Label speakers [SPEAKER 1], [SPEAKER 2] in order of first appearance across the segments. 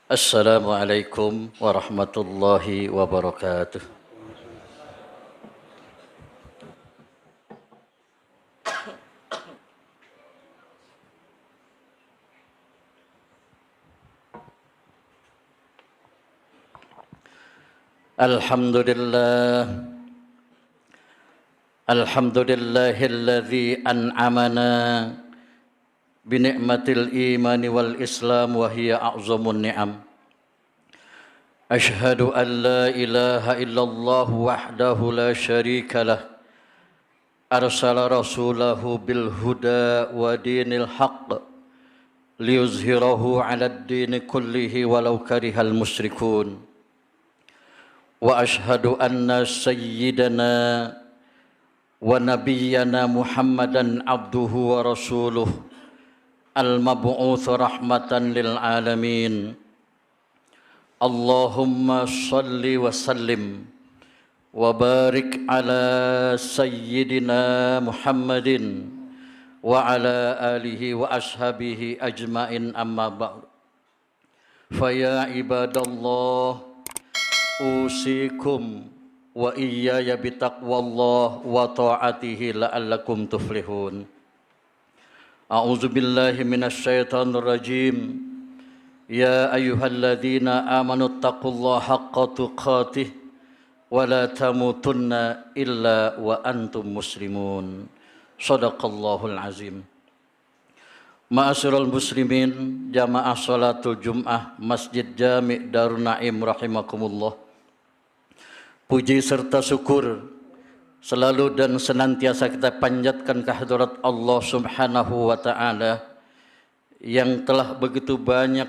[SPEAKER 1] Assalamualaikum warahmatullahi wabarakatuh. Alhamdulillah. Alhamdulillahilladzi an'amana binikmatil imani wal islam wa hiya a'zamun ni'am. Ashhadu an la ilaha illallah wahdahu la syarika lah. Arsala rasulahu bil huda wa dinil haqq liyuzhirahu 'alad dini kullihi walau karihal musyrikun. Wa ashhadu anna sayyidana wa nabiyyana Muhammadan abduhu wa rasuluh al-mab'uts rahmatan lil alamin. Allahumma salli wa sallim wa barik ala sayyidina Muhammadin wa ala alihi wa ashabihi ajmain, amma ba'd. Fa ya ibadallah, usikum wa iyaya bitaqwallah wa ta'atihi la'allakum tuflihun. A'udzu billahi minasyaitonir rajim. Ya ayyuhalladzina amanu taqullaha haqqa tuqatih wa la tamutunna illa wa antum muslimun. Shadaqallahul azim. Ma'asyiral muslimin, jamaah salatul Jum'ah Masjid Jami' Darun Naim rahimakumullah. Puji serta syukur selalu dan senantiasa kita panjatkan kehadirat Allah Subhanahu wa ta'ala yang telah begitu banyak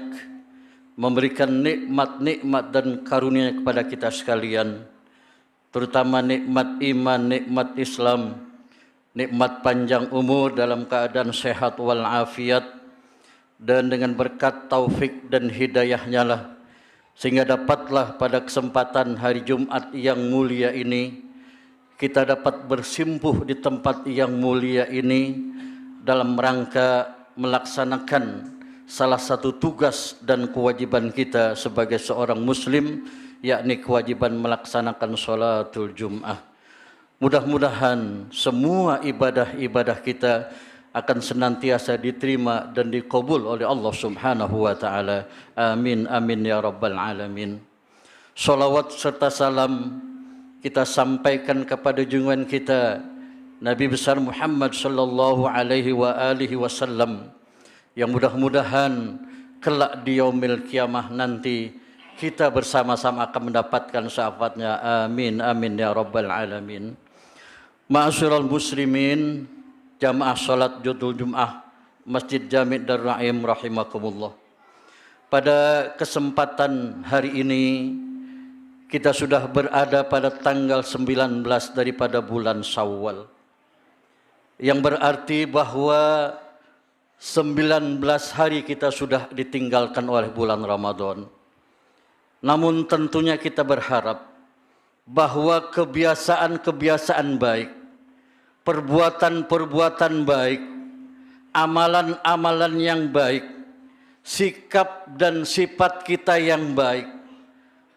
[SPEAKER 1] memberikan nikmat-nikmat dan karunia kepada kita sekalian, terutama nikmat iman, nikmat Islam, nikmat panjang umur dalam keadaan sehat walafiat, dan dengan berkat taufik dan hidayahnya lah sehingga dapatlah pada kesempatan hari Jumat yang mulia ini kita dapat bersimpuh di tempat yang mulia ini dalam rangka melaksanakan salah satu tugas dan kewajiban kita sebagai seorang muslim, yakni kewajiban melaksanakan sholatul Jum'ah. Mudah-mudahan semua ibadah-ibadah kita akan senantiasa diterima dan dikabul oleh Allah Subhanahu wa ta'ala. Amin, amin ya rabbal alamin. Salawat serta salam kita sampaikan kepada junjungan kita Nabi besar Muhammad sallallahu alaihi wasallam, yang mudah-mudahan kelak di yaumil kiamah nanti kita bersama-sama akan mendapatkan syafaatnya. Amin, amin ya rabbal alamin. Ma'asyiral muslimin, jamaah salat Jum'ah Masjid Jami' Darun Naim rahimakumullah. Pada kesempatan hari ini kita sudah berada pada tanggal 19 daripada bulan Syawal, yang berarti bahwa 19 hari kita sudah ditinggalkan oleh bulan Ramadan. Namun tentunya kita berharap bahwa kebiasaan-kebiasaan baik, perbuatan-perbuatan baik, amalan-amalan yang baik, sikap dan sifat kita yang baik,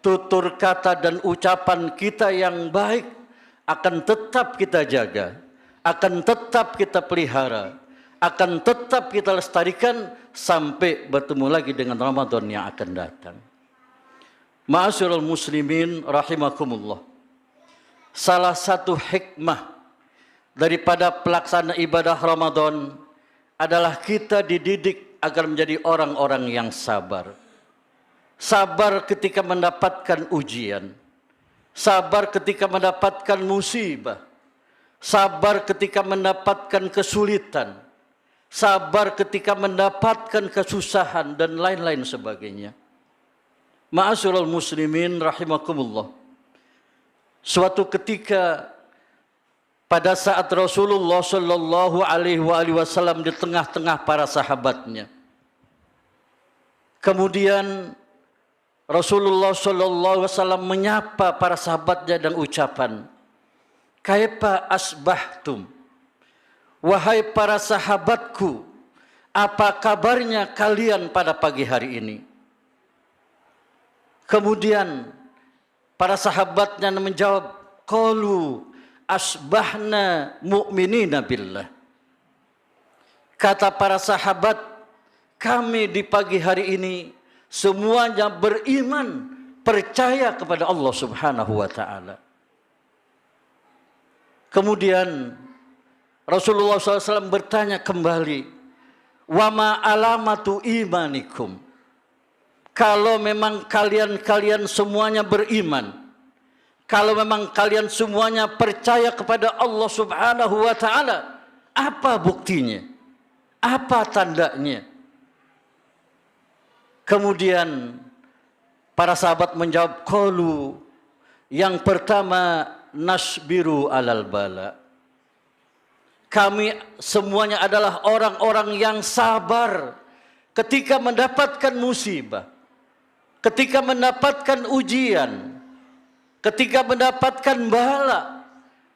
[SPEAKER 1] tutur kata dan ucapan kita yang baik akan tetap kita jaga, akan tetap kita pelihara, akan tetap kita lestarikan sampai bertemu lagi dengan Ramadan yang akan datang. Ma'asyiral muslimin rahimakumullah. Salah satu hikmah daripada pelaksanaan ibadah Ramadan adalah kita dididik agar menjadi orang-orang yang sabar. Sabar ketika mendapatkan ujian, sabar ketika mendapatkan musibah, sabar ketika mendapatkan kesulitan, sabar ketika mendapatkan kesusahan dan lain-lain sebagainya. Ma'asyiral muslimin rahimakumullah. Suatu ketika pada saat Rasulullah sallallahu alaihi wasallam di tengah-tengah para sahabatnya, kemudian Rasulullah sallallahu alaihi wasallam menyapa para sahabatnya dan ucapan, "Kaifa asbahtum?" Wahai para sahabatku, apa kabarnya kalian pada pagi hari ini? Kemudian para sahabatnya menjawab, qalu asbahna mu'minina billah. Kata para sahabat, kami di pagi hari ini semuanya beriman, percaya kepada Allah Subhanahu wa taala. Kemudian Rasulullah SAW bertanya kembali, wa ma alamatu imanikum. Kalau memang kalian semuanya beriman, kalau memang kalian semuanya percaya kepada Allah Subhanahu wa taala, apa buktinya? Apa tandanya? Kemudian para sahabat menjawab, qalu, yang pertama, nasbiru alal bala. Kami semuanya adalah orang-orang yang sabar ketika mendapatkan musibah, ketika mendapatkan ujian, ketika mendapatkan bala,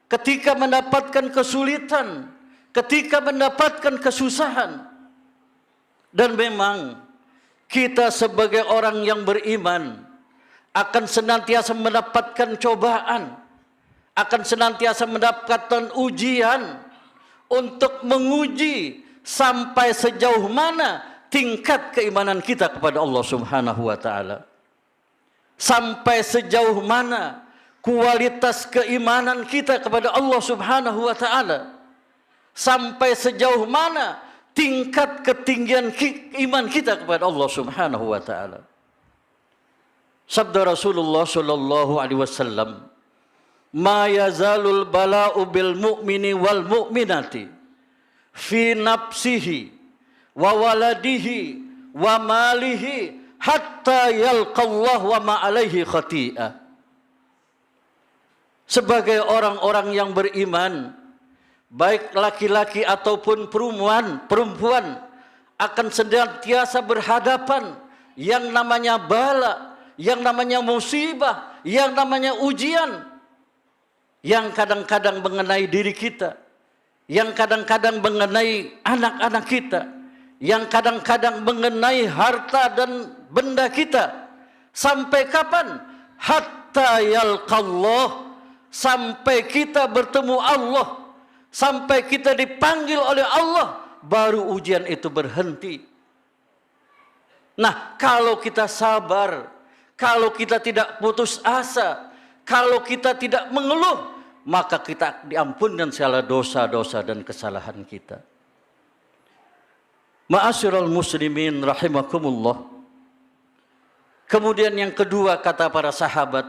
[SPEAKER 1] ketika mendapatkan kesulitan, ketika mendapatkan kesusahan. Dan memang kita sebagai orang yang beriman akan senantiasa mendapatkan cobaan, akan senantiasa mendapatkan ujian untuk menguji sampai sejauh mana tingkat keimanan kita kepada Allah Subhanahu wa taala. Sampai sejauh mana kualitas keimanan kita kepada Allah Subhanahu wa taala. Sampai sejauh mana tingkat ketinggian iman kita kepada Allah Subhanahu wa taala. Sabda Rasulullah sallallahu alaihi wasallam, "Ma yazalul bala'u bil mu'mini wal mu'minati fi nafsihi wa waladihi wa malihi hatta yalqallah wa ma alaihi khati'ah." Sebagai orang-orang yang beriman, baik laki-laki ataupun perempuan akan senantiasa berhadapan yang namanya bala, yang namanya musibah, yang namanya ujian, yang kadang-kadang mengenai diri kita, yang kadang-kadang mengenai anak-anak kita, yang kadang-kadang mengenai harta dan benda kita. Sampai kapan? Hatta yalqallah, sampai kita bertemu Allah, sampai kita dipanggil oleh Allah, baru ujian itu berhenti. Nah, kalau kita sabar, kalau kita tidak putus asa, kalau kita tidak mengeluh, maka kita diampunkan segala dosa-dosa dan kesalahan kita. Ma'asyiral muslimin rahimakumullah. Kemudian yang kedua kata para sahabat,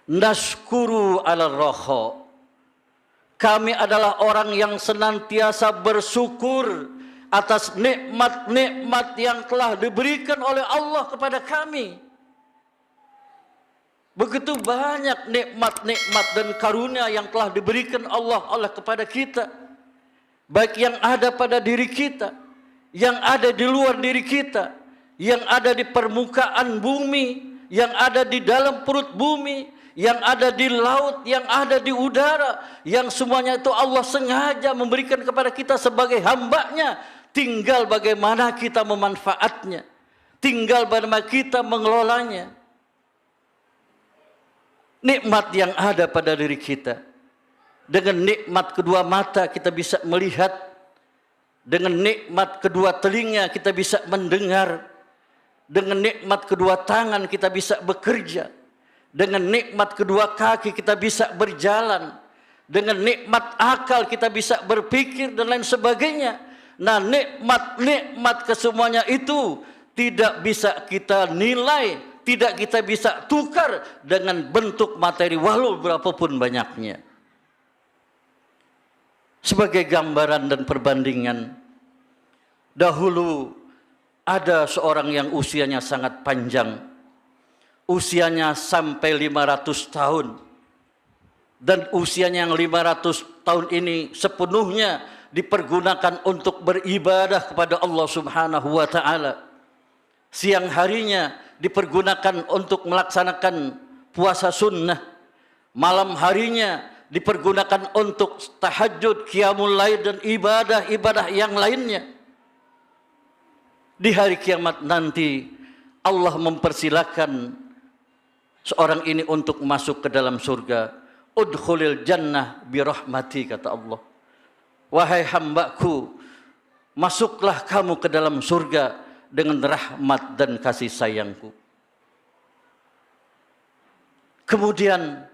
[SPEAKER 1] nashkuru ala raha. Kami adalah orang yang senantiasa bersyukur atas nikmat-nikmat yang telah diberikan oleh Allah kepada kami. Begitu banyak nikmat-nikmat dan karunia yang telah diberikan Allah kepada kita. Baik yang ada pada diri kita, yang ada di luar diri kita, yang ada di permukaan bumi, yang ada di dalam perut bumi, yang ada di laut, yang ada di udara, yang semuanya itu Allah sengaja memberikan kepada kita sebagai hamba-Nya. Tinggal bagaimana kita memanfaatnya, tinggal bagaimana kita mengelolanya. Nikmat yang ada pada diri kita, dengan nikmat kedua mata kita bisa melihat, dengan nikmat kedua telinga kita bisa mendengar, dengan nikmat kedua tangan kita bisa bekerja, dengan nikmat kedua kaki kita bisa berjalan, dengan nikmat akal kita bisa berpikir dan lain sebagainya. Nah, nikmat-nikmat kesemuanya itu tidak bisa kita nilai, tidak kita bisa tukar dengan bentuk materi walau berapapun banyaknya. Sebagai gambaran dan perbandingan, dahulu ada seorang yang usianya sangat panjang, usianya sampai 500 tahun. Dan usianya yang 500 tahun ini sepenuhnya dipergunakan untuk beribadah kepada Allah Subhanahu wa taala. Siang harinya dipergunakan untuk melaksanakan puasa sunnah. Malam harinya dipergunakan untuk tahajud, qiyamul lail dan ibadah-ibadah yang lainnya. Di hari kiamat nanti Allah mempersilakan seorang ini untuk masuk ke dalam surga. Udkhulil jannah birahmati, kata Allah. Wahai hambaku, masuklah kamu ke dalam surga dengan rahmat dan kasih sayangku. Kemudian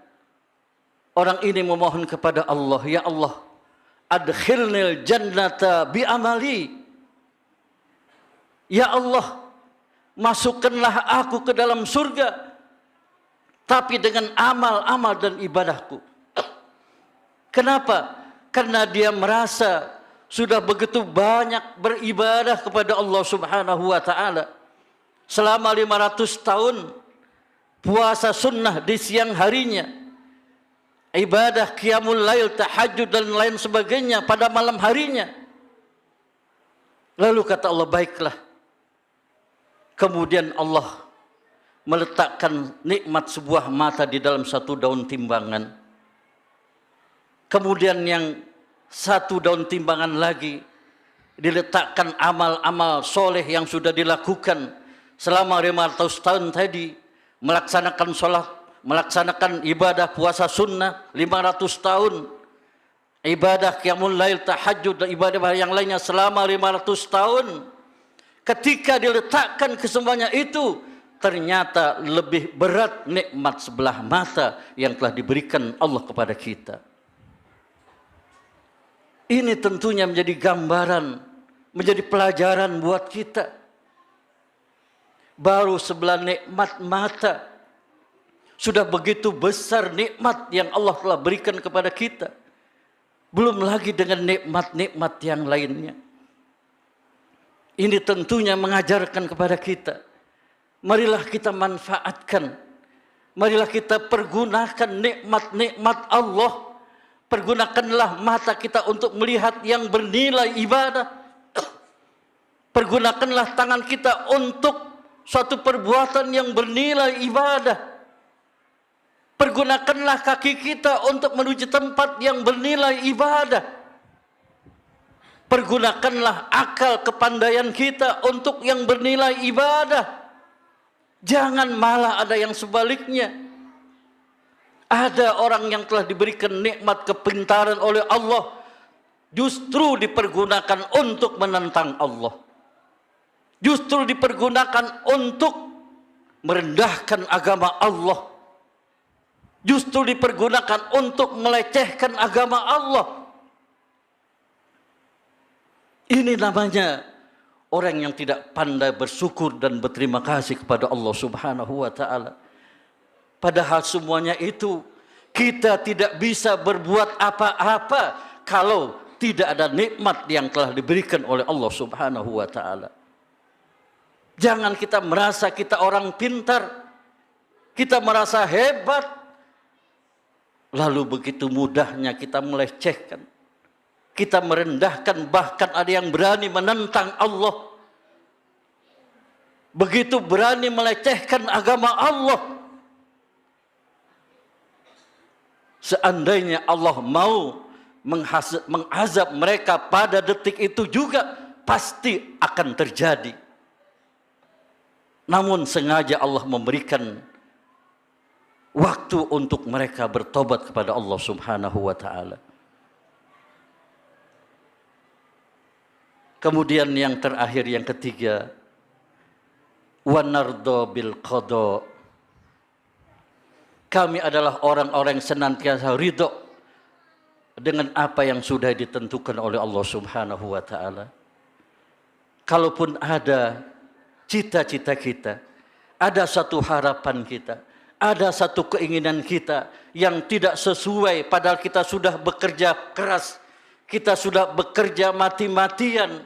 [SPEAKER 1] orang ini memohon kepada Allah, ya Allah, adkhilnil jannata bi amali. Ya Allah, masukkanlah aku ke dalam surga tapi dengan amal-amal dan ibadahku. Kenapa? Karena dia merasa sudah begitu banyak beribadah kepada Allah Subhanahu wa taala. Selama 500 tahun puasa sunnah di siang harinya, ibadah qiyamul lail, tahajud dan lain sebagainya pada malam harinya. Lalu kata Allah, baiklah. Kemudian Allah meletakkan nikmat sebuah mata di dalam satu daun timbangan. Kemudian yang satu daun timbangan lagi diletakkan amal-amal soleh yang sudah dilakukan selama 500 tahun tadi, melaksanakan sholat, melaksanakan ibadah puasa sunnah 500 tahun, ibadah qiyamul lail, tahajud dan ibadah yang lainnya selama 500 tahun. Ketika diletakkan kesemuanya itu, ternyata lebih berat nikmat sebelah mata yang telah diberikan Allah kepada kita. Ini tentunya menjadi gambaran, menjadi pelajaran buat kita. Baru sebelah nikmat mata, sudah begitu besar nikmat yang Allah telah berikan kepada kita. Belum lagi dengan nikmat-nikmat yang lainnya. Ini tentunya mengajarkan kepada kita, marilah kita manfaatkan, marilah kita pergunakan nikmat-nikmat Allah. Pergunakanlah mata kita untuk melihat yang bernilai ibadah. Pergunakanlah tangan kita untuk suatu perbuatan yang bernilai ibadah. Pergunakanlah kaki kita untuk menuju tempat yang bernilai ibadah. Pergunakanlah akal kepandaian kita untuk yang bernilai ibadah. Jangan malah ada yang sebaliknya. Ada orang yang telah diberikan nikmat kepintaran oleh Allah, justru dipergunakan untuk menentang Allah. Justru dipergunakan untuk merendahkan agama Allah. Justru dipergunakan untuk melecehkan agama Allah. Ini namanya orang yang tidak pandai bersyukur dan berterima kasih kepada Allah Subhanahu wa taala. Padahal semuanya itu kita tidak bisa berbuat apa-apa kalau tidak ada nikmat yang telah diberikan oleh Allah Subhanahu wa taala. Jangan kita merasa kita orang pintar, kita merasa hebat, lalu begitu mudahnya kita melecehkan, kita merendahkan, bahkan ada yang berani menentang Allah. Begitu berani melecehkan agama Allah. Seandainya Allah mau mengazab mereka pada detik itu juga, pasti akan terjadi. Namun sengaja Allah memberikan waktu untuk mereka bertobat kepada Allah Subhanahu wa taala. Kemudian yang terakhir, yang ketiga, wa nardo bil qada. Kami adalah orang-orang yang senantiasa ridho dengan apa yang sudah ditentukan oleh Allah Subhanahu wa taala. Kalaupun ada cita-cita kita, ada satu harapan kita, ada satu keinginan kita yang tidak sesuai, padahal kita sudah bekerja keras, kita sudah bekerja mati-matian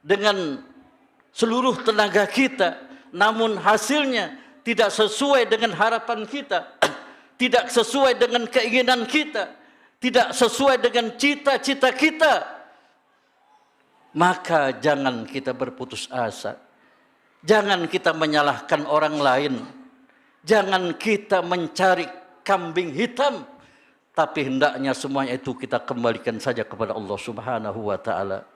[SPEAKER 1] dengan seluruh tenaga kita, namun hasilnya tidak sesuai dengan harapan kita, tidak sesuai dengan keinginan kita, tidak sesuai dengan cita-cita kita, maka jangan kita berputus asa. Jangan kita menyalahkan orang lain. Jangan kita mencari kambing hitam. Tapi hendaknya semuanya itu kita kembalikan saja kepada Allah Subhanahu wa taala.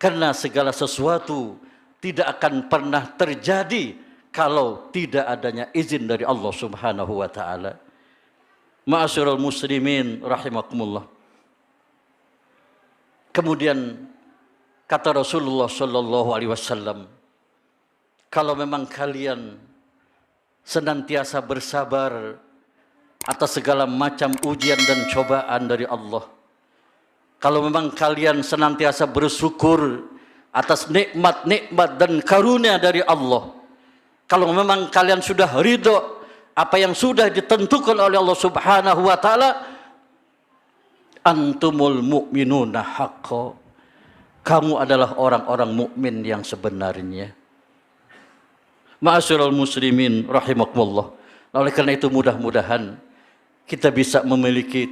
[SPEAKER 1] Karena segala sesuatu tidak akan pernah terjadi kalau tidak adanya izin dari Allah Subhanahu wa taala. Ma'asyiral muslimin rahimakumullah. Kemudian kata Rasulullah sallallahu alaihi wasallam, kalau memang kalian senantiasa bersabar atas segala macam ujian dan cobaan dari Allah, kalau memang kalian senantiasa bersyukur atas nikmat-nikmat dan karunia dari Allah, kalau memang kalian sudah ridho apa yang sudah ditentukan oleh Allah Subhanahu wa taala, antumul mu'minuna haqqo, kamu adalah orang-orang mukmin yang sebenarnya. Ma'asyiral muslimin rahimakumullah. Oleh karena itu mudah-mudahan kita bisa memiliki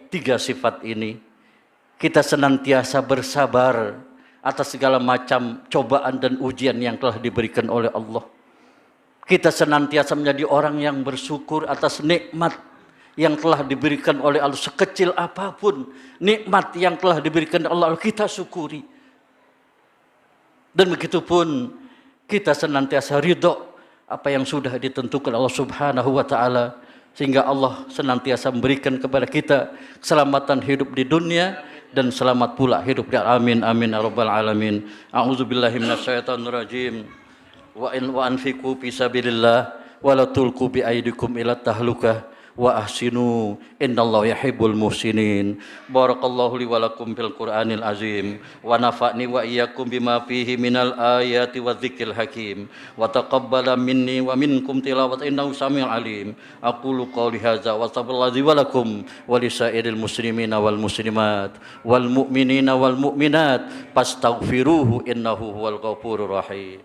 [SPEAKER 1] tiga sifat ini. Kita senantiasa bersabar atas segala macam cobaan dan ujian yang telah diberikan oleh Allah. Kita senantiasa menjadi orang yang bersyukur atas nikmat yang telah diberikan oleh Allah. Sekecil apapun nikmat yang telah diberikan Allah, kita syukuri. Dan begitupun kita senantiasa ridho apa yang sudah ditentukan Allah Subhanahu wa taala, sehingga Allah senantiasa memberikan kepada kita keselamatan hidup di dunia dan selamat pula hidup di amin amin ya rabbal alamin. A'udzubillahi minasyaitonir rajim. Wa anfiqu fi sabilillah wa la tulqu bi aydikum ila tahlukah wa ahsinu innallaha yuhibbul muhsinin. Barakallahu li wa lakum fil Qur'anil azim wa nafa'ni wa iyyakum bima fihi minal ayati wadh-dzikril hakim wa taqabbala minni wa minkum tilawat innahu samiul alim. Aqulu qouli hadza wa astaghfirullahi wa lakum wa lisairil muslimina wal muslimat wal mu'minina wal mu'minat fastaghfiruhu innahu huwal ghafurur rahim.